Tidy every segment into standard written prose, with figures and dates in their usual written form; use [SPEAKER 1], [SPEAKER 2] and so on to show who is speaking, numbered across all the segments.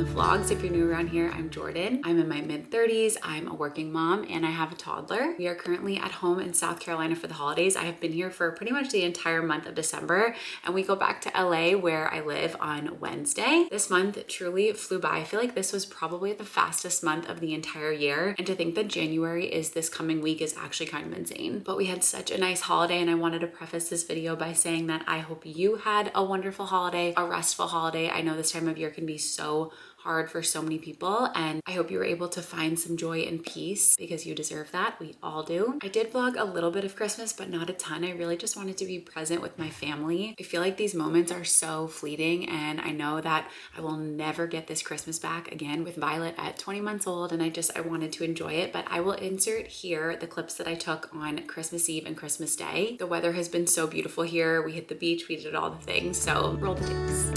[SPEAKER 1] the vlogs. If you're new around here, I'm Jordan. I'm in my mid-30s. I'm a working mom and I have a toddler. We are currently at home in South Carolina for the holidays. I have been here for pretty much the entire month of December, and we go back to LA where I live on Wednesday. This month truly flew by. I feel like this was probably the fastest month of the entire year, and to think that January is this coming week is actually kind of insane. But we had such a nice holiday, and I wanted to preface this video by saying that I hope you had a wonderful holiday, a restful holiday. I know this time of year can be so hard for so many people, and I hope you were able to find some joy and peace because you deserve that. We all do. I did vlog a little bit of Christmas, but not a ton. I really just wanted to be present with my family. I feel like these moments are so fleeting, and I know that I will never get this Christmas back again with Violet at 20 months old, and I wanted to enjoy it. But I will insert here the clips that I took on Christmas Eve and Christmas Day. The weather has been so beautiful here. We hit the beach, we did all the things, so roll the tapes.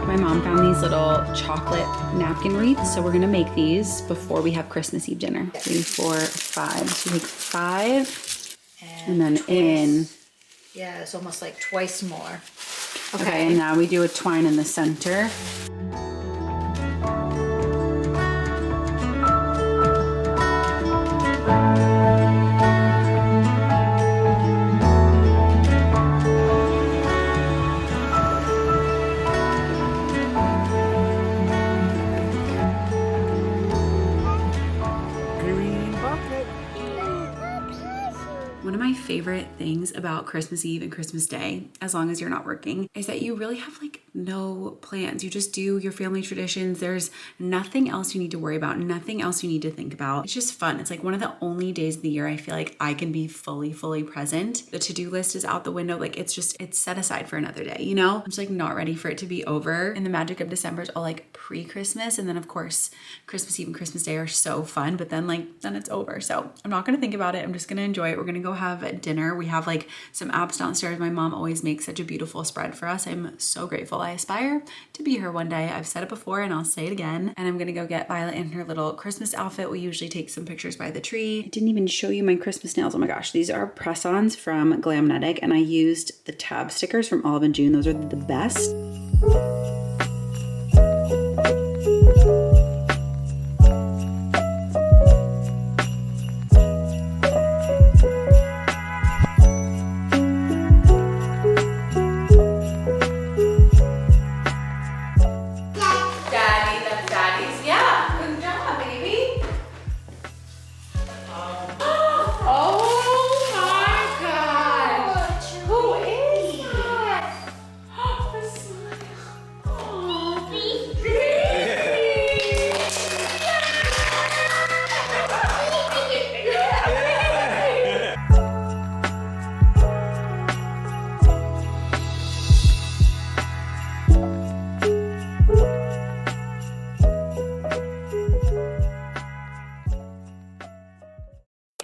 [SPEAKER 1] My mom found these little chocolate napkin wreaths, so we're gonna make these before we have Christmas Eve dinner. 3, 4, 5. So you take 5 and then twice. In.
[SPEAKER 2] Yeah, it's almost like twice more.
[SPEAKER 1] Okay, and now we do a twine in the center. One of my favorite things about Christmas Eve and Christmas Day, as long as you're not working, is that you really have like no plans. You just do your family traditions. There's nothing else you need to worry about, nothing else you need to think about. It's just fun. It's like one of the only days of the year I feel like I can be fully present. The to-do list is out the window. Like it's set aside for another day, you know? I'm just like not ready for it to be over. And the magic of December is all like pre-Christmas. And then of course, Christmas Eve and Christmas Day are so fun, but then it's over. So I'm not gonna think about it. I'm just gonna enjoy it. We're gonna go have dinner. We have like some apps downstairs. My mom always makes such a beautiful spread for us. I'm so grateful. I aspire to be her one day. I've said it before and I'll say it again. And I'm gonna go get Violet in her little Christmas outfit. We usually take some pictures by the tree. I didn't even show you my Christmas nails. Oh my gosh, these are press-ons from Glamnetic, and I used the tab stickers from Olive and June. Those are the best.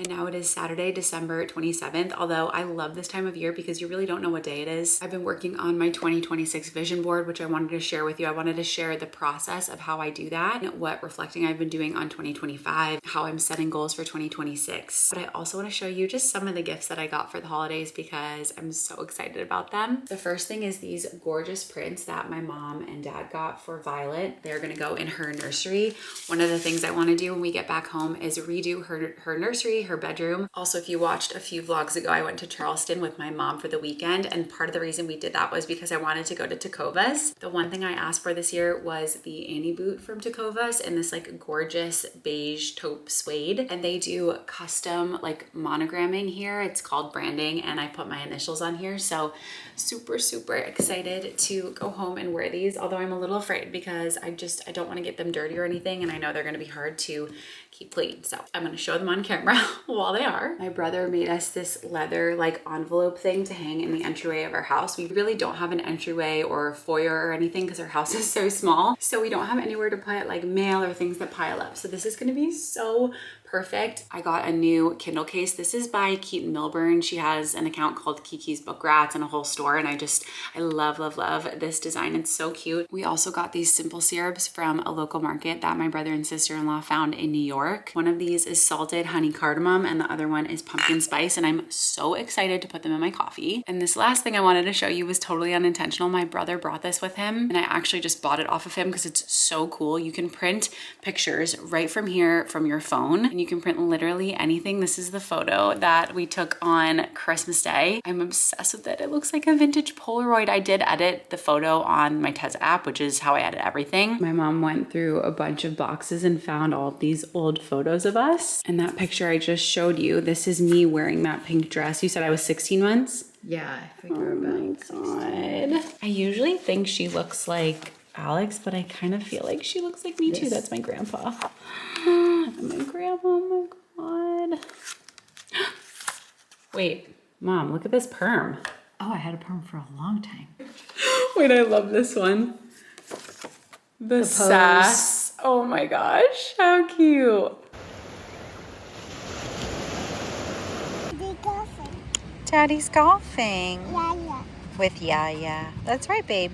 [SPEAKER 1] And now it is Saturday, December 27th, although I love this time of year because you really don't know what day it is. I've been working on my 2026 vision board, which I wanted to share with you. I wanted to share the process of how I do that, and what reflecting I've been doing on 2025, how I'm setting goals for 2026. But I also want to show you just some of the gifts that I got for the holidays because I'm so excited about them. The first thing is these gorgeous prints that my mom and dad got for Violet. They're gonna go in her nursery. One of the things I want to do when we get back home is redo her nursery, her bedroom. Also, if you watched a few vlogs ago, I went to Charleston with my mom for the weekend, and part of the reason we did that was because I wanted to go to Tecovas. The one thing I asked for this year was the Annie boot from Tecovas in this like gorgeous beige taupe suede, and they do custom like monogramming here. It's called branding, and I put my initials on here. So super excited to go home and wear these, although I'm a little afraid because I don't want to get them dirty or anything, and I know they're going to be hard to keep clean. So I'm going to show them on camera while they are. My brother made us this leather like envelope thing to hang in the entryway of our house. We really don't have an entryway or foyer or anything because our house is so small. So we don't have anywhere to put like mail or things that pile up. So this is going to be so perfect. I got a new Kindle case. This is by Keaton Milburn. She has an account called Kiki's Book Rats and a whole store, and I love, love, love this design. It's so cute. We also got these simple syrups from a local market that my brother and sister-in-law found in New York. One of these is salted honey cardamom and the other one is pumpkin spice, and I'm so excited to put them in my coffee. And this last thing I wanted to show you was totally unintentional. My brother brought this with him and I actually just bought it off of him because it's so cool. You can print pictures right from here from your phone, and you can print literally anything. This is the photo that we took on Christmas Day. I'm obsessed with it. It looks like a vintage Polaroid. I did edit the photo on my Tez app, which is how I edit everything. My mom went through a bunch of boxes and found all of these old photos of us. And that picture I just showed you, this is me wearing that pink dress. You said I was 16 months?
[SPEAKER 2] Yeah, I figure
[SPEAKER 1] Oh my God. I usually think she looks like Alex, but I kind of feel like she looks like me too. That's my grandpa. And my grandma, oh my God. Wait, Mom, look at this perm.
[SPEAKER 2] Oh, I had a perm for a long time.
[SPEAKER 1] Wait, I love this one. The sass. Oh my gosh, how cute. Daddy's golfing.
[SPEAKER 3] Yaya.
[SPEAKER 1] With Yaya. That's right, babe.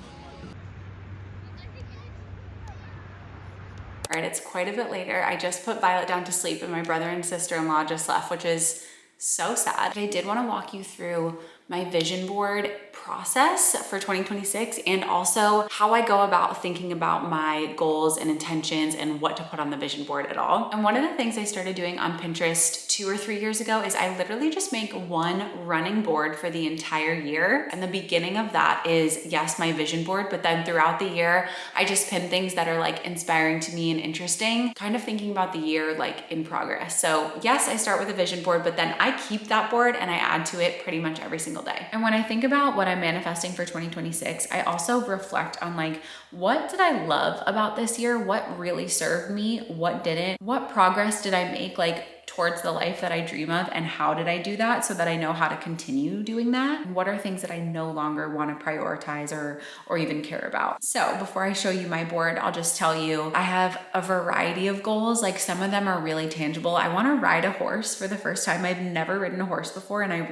[SPEAKER 1] All right, it's quite a bit later. I just put Violet down to sleep and my brother and sister-in-law just left, which is so sad. But I did want to walk you through my vision board process for 2026 and also how I go about thinking about my goals and intentions and what to put on the vision board at all. And one of the things I started doing on Pinterest 2 or 3 years ago is I literally just make one running board for the entire year. And the beginning of that is, yes, my vision board, but then throughout the year, I just pin things that are like inspiring to me and interesting, kind of thinking about the year like in progress. So yes, I start with a vision board, but then I keep that board and I add to it pretty much every single day. And when I think about what I'm manifesting for 2026, I also reflect on like, what did I love about this year? What really served me? What didn't? What progress did I make like towards the life that I dream of, and how did I do that so that I know how to continue doing that? And what are things that I no longer want to prioritize or even care about? So before I show you my board, I'll just tell you I have a variety of goals. Like some of them are really tangible. I want to ride a horse for the first time. I've never ridden a horse before, and I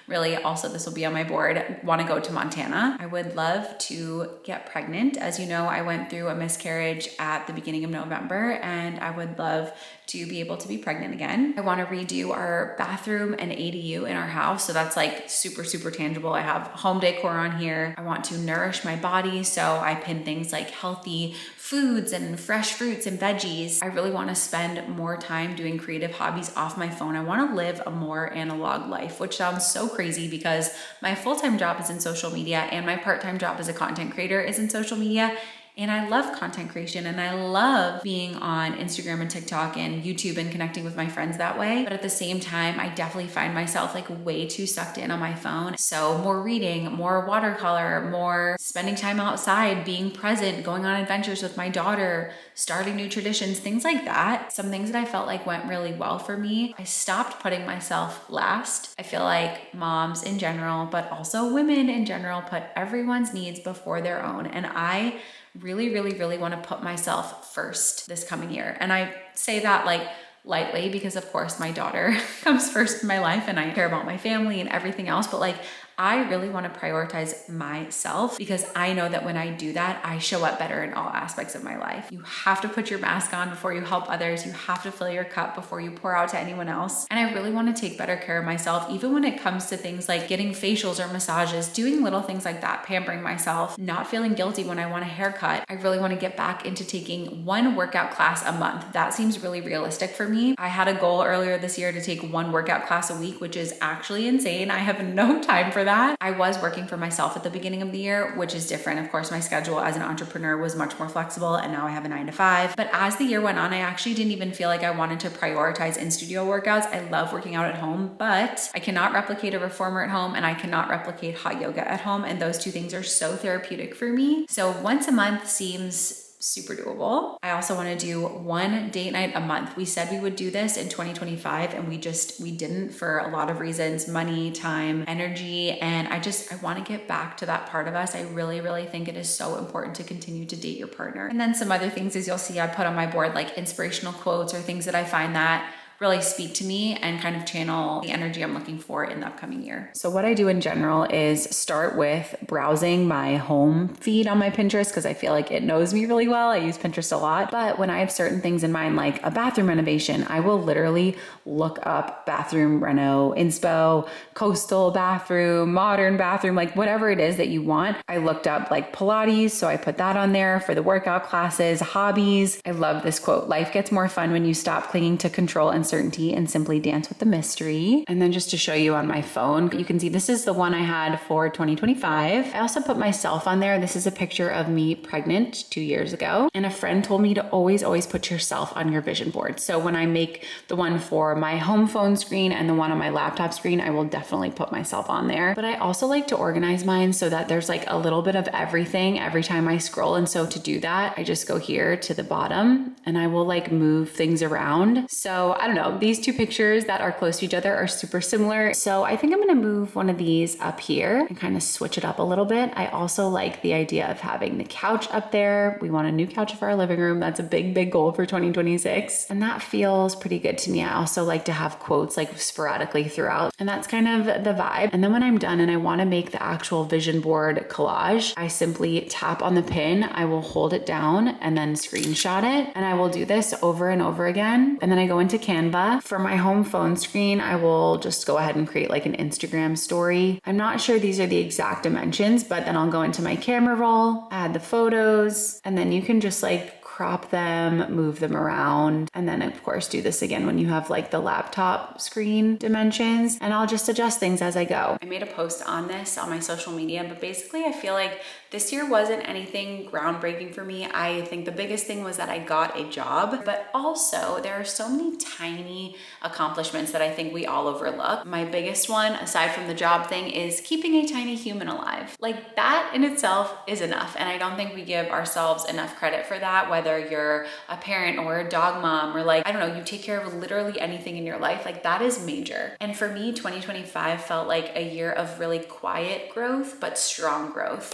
[SPEAKER 1] really also, this will be on my board, want to go to Montana. I would love to get pregnant. As you know, I went through a miscarriage at the beginning of November, and I would love to be able to be pregnant again. I want to redo our bathroom and ADU in our house. So that's like super tangible. I have home decor on here. I want to nourish my body. So I pin things like healthy foods and fresh fruits and veggies. I really want to spend more time doing creative hobbies off my phone. I want to live a more analog life, which sounds so crazy because my full-time job is in social media and my part-time job as a content creator is in social media. And I love content creation and I love being on Instagram and TikTok and YouTube and connecting with my friends that way. But at the same time, I definitely find myself like way too sucked in on my phone. So more reading, more watercolor, more spending time outside, being present, going on adventures with my daughter, starting new traditions, things like that. Some things that I felt like went really well for me. I stopped putting myself last. I feel like moms in general, but also women in general, put everyone's needs before their own. And I really want to put myself first this coming year. And I say that like lightly because of course my daughter comes first in my life and I care about my family and everything else, but like I really want to prioritize myself because I know that when I do that, I show up better in all aspects of my life. You have to put your mask on before you help others. You have to fill your cup before you pour out to anyone else. And I really want to take better care of myself, even when it comes to things like getting facials or massages, doing little things like that, pampering myself, not feeling guilty when I want a haircut. I really want to get back into taking one workout class a month. That seems really realistic for me. I had a goal earlier this year to take one workout class a week, which is actually insane. I have no time for that. I was working for myself at the beginning of the year, which is different. Of course, my schedule as an entrepreneur was much more flexible and now I have a 9 to 5. But as the year went on, I actually didn't even feel like I wanted to prioritize in-studio workouts. I love working out at home, but I cannot replicate a reformer at home and I cannot replicate hot yoga at home. And those two things are so therapeutic for me. So once a month seems super doable. I also want to do one date night a month. We said we would do this in 2025 and we didn't for a lot of reasons, money, time, energy. And I want to get back to that part of us. I really think it is so important to continue to date your partner. And then some other things, as you'll see, I put on my board like inspirational quotes or things that I find that really speak to me and kind of channel the energy I'm looking for in the upcoming year. So what I do in general is start with browsing my home feed on my Pinterest because I feel like it knows me really well. I use Pinterest a lot, but when I have certain things in mind, like a bathroom renovation, I will literally look up bathroom reno, inspo, coastal bathroom, modern bathroom, like whatever it is that you want. I looked up like Pilates, so I put that on there for the workout classes, hobbies. I love this quote: life gets more fun when you stop clinging to control and certainty and simply dance with the mystery. And then just to show you on my phone, you can see this is the one I had for 2025. I also put myself on there. This is a picture of me pregnant 2 years ago. And a friend told me to always put yourself on your vision board. So when I make the one for my home phone screen and the one on my laptop screen, I will definitely put myself on there. But I also like to organize mine so that there's like a little bit of everything every time I scroll. And so to do that, I just go here to the bottom and I will like move things around. So I don't know, these two pictures that are close to each other are super similar. So I think I'm gonna move one of these up here and kind of switch it up a little bit. I also like the idea of having the couch up there. We want a new couch for our living room. That's a big goal for 2026. And that feels pretty good to me. I also like to have quotes like sporadically throughout. And that's kind of the vibe. And then when I'm done and I want to make the actual vision board collage, I simply tap on the pin. I will hold it down and then screenshot it. And I will do this over and over again. And then I go into Canva. For my home phone screen, I will just go ahead and create like an Instagram story. I'm not sure these are the exact dimensions, but then I'll go into my camera roll, add the photos, and then you can just like crop them, move them around, and then of course do this again when you have like the laptop screen dimensions, and I'll just adjust things as I go. I made a post on this on my social media, but basically I feel like this year wasn't anything groundbreaking for me. I think the biggest thing was that I got a job, but also there are so many tiny accomplishments that I think we all overlook. My biggest one, aside from the job thing, is keeping a tiny human alive. Like that in itself is enough. And I don't think we give ourselves enough credit for that, whether you're a parent or a dog mom, or like, I don't know, you take care of literally anything in your life. Like that is major. And for me, 2025 felt like a year of really quiet growth, but strong growth.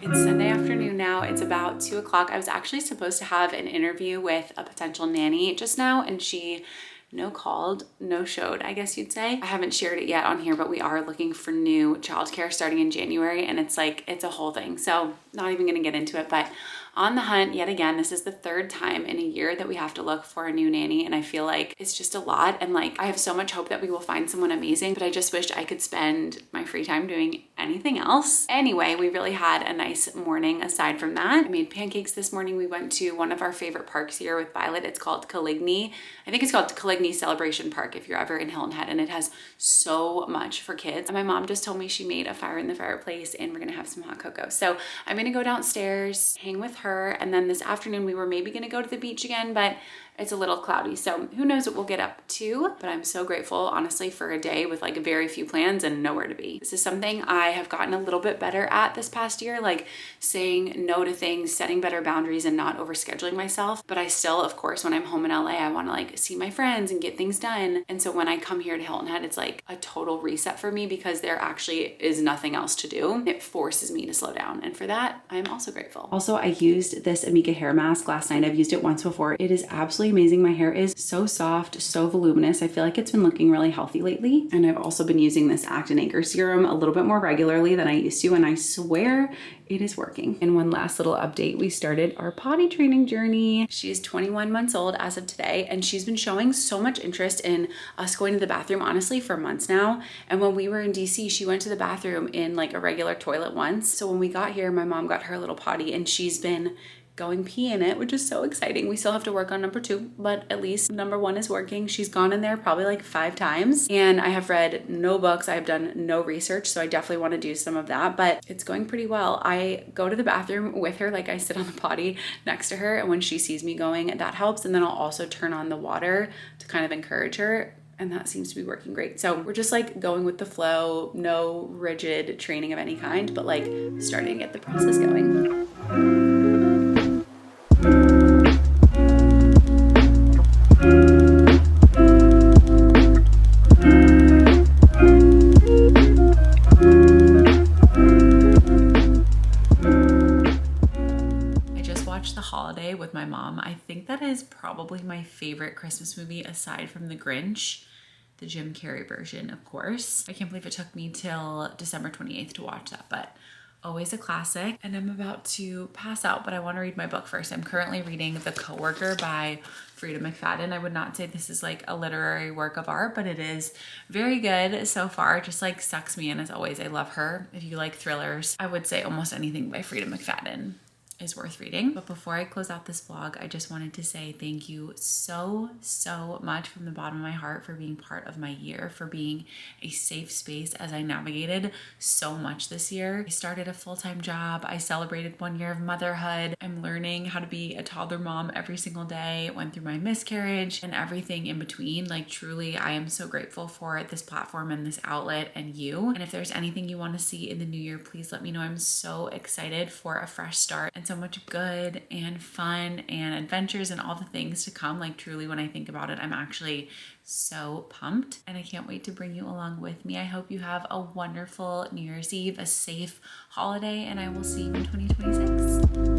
[SPEAKER 1] It's Sunday afternoon now. It's about 2 o'clock. I was actually supposed to have an interview with a potential nanny just now, and she no called, no showed, I guess you'd say. I haven't shared it yet on here, but we are looking for new childcare starting in January, and it's a whole thing. So not even gonna get into it, but on the hunt yet again. This is the third time in a year that we have to look for a new nanny, and I feel like it's just a lot. And like, I have so much hope that we will find someone amazing, but I just wish I could spend my free time doing anything else. Anyway, we really had a nice morning aside from that. I made pancakes this morning. We went to one of our favorite parks here with Violet. It's called Caligny. I think it's called Caligny Celebration Park if you're ever in Hilton Head, and it has so much for kids. And my mom just told me she made a fire in the fireplace and we're gonna have some hot cocoa. So I'm gonna go downstairs, hang with her, and then this afternoon we were maybe gonna go to the beach again, but it's a little cloudy, so who knows what we'll get up to. But I'm so grateful, honestly, for a day with like very few plans and nowhere to be. This is something I have gotten a little bit better at this past year, like saying no to things, setting better boundaries, and not overscheduling myself. But I still, of course, when I'm home in LA, I want to like see my friends and get things done. And so when I come here to Hilton Head, it's like a total reset for me because there actually is nothing else to do. It forces me to slow down, and for that, I'm also grateful. Also, I used this Amika hair mask last night. I've used it once before. It is absolutely amazing. My hair is so soft, so voluminous. I feel like it's been looking really healthy lately. And I've also been using this Actin Anchor serum a little bit more regularly than I used to, and I swear it is working. And one last little update, we started our potty training journey. She's 21 months old as of today, and she's been showing so much interest in us going to the bathroom, honestly, for months now. And when we were in DC, she went to the bathroom in like a regular toilet once. So when we got here, my mom got her a little potty, and she's been going pee in it, which is so exciting. We still have to work on number 2, but at least number 1 is working. She's gone in there probably like 5 times, and I have read no books. I have done no research, so I definitely want to do some of that, but it's going pretty well. I go to the bathroom with her, like I sit on the potty next to her, and when she sees me going, that helps. And then I'll also turn on the water to kind of encourage her, and that seems to be working great. So we're just like going with the flow, no rigid training of any kind, but like starting to get the process going. my mom. I think that is probably my favorite Christmas movie aside from The Grinch. The Jim Carrey version, of course. I can't believe it took me till December 28th to watch that, but always a classic. And I'm about to pass out, but I want to read my book first. I'm currently reading The Coworker by Frida McFadden. I would not say this is like a literary work of art, but it is very good so far. It just like sucks me in as always. I love her. If you like thrillers, I would say almost anything by Frida McFadden is worth reading. But before I close out this vlog, I just wanted to say thank you so much from the bottom of my heart for being part of my year, for being a safe space as I navigated so much this year. I started a full-time job. I celebrated 1 year of motherhood. I'm learning how to be a toddler mom every single day. Went through my miscarriage and everything in between. Like truly, I am so grateful for this platform and this outlet and you. And if there's anything you want to see in the new year, please let me know. I'm so excited for a fresh start and so much good and fun and adventures and all the things to come. Like truly, when I think about it, I'm actually so pumped and I can't wait to bring you along with me. I hope you have a wonderful New Year's Eve, a safe holiday, and I will see you in 2026.